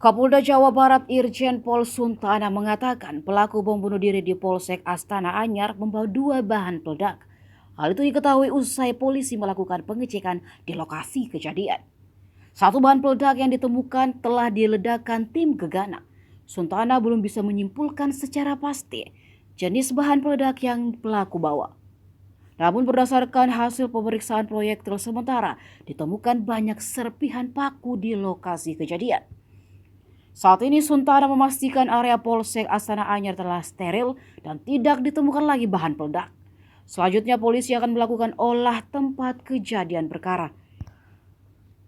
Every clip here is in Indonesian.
Kapolda Jawa Barat Irjen Pol Suntana mengatakan pelaku bom bunuh diri di Polsek Astana Anyar membawa 2 bahan peledak. Hal itu diketahui usai polisi melakukan pengecekan di lokasi kejadian. 1 bahan peledak yang ditemukan telah diledakkan tim Gegana. Suntana belum bisa menyimpulkan secara pasti jenis bahan peledak yang pelaku bawa. Namun berdasarkan hasil pemeriksaan proyektil sementara, ditemukan banyak serpihan paku di lokasi kejadian. Saat ini Suntana memastikan area Polsek Astana Anyar telah steril dan tidak ditemukan lagi bahan peledak. Selanjutnya polisi akan melakukan olah tempat kejadian perkara.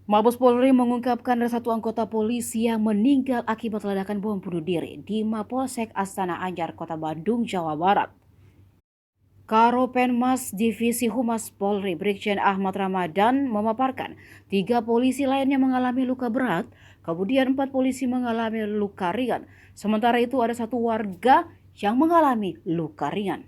Mabes Polri mengungkapkan ada 1 anggota polisi yang meninggal akibat ledakan bom bunuh diri di Mapolsek Astana Anyar, Kota Bandung, Jawa Barat. Karopenmas Divisi Humas Polri Brigjen Ahmad Ramadan memaparkan 3 polisi lainnya mengalami luka berat, kemudian 4 polisi mengalami luka ringan. Sementara itu ada 1 warga yang mengalami luka ringan.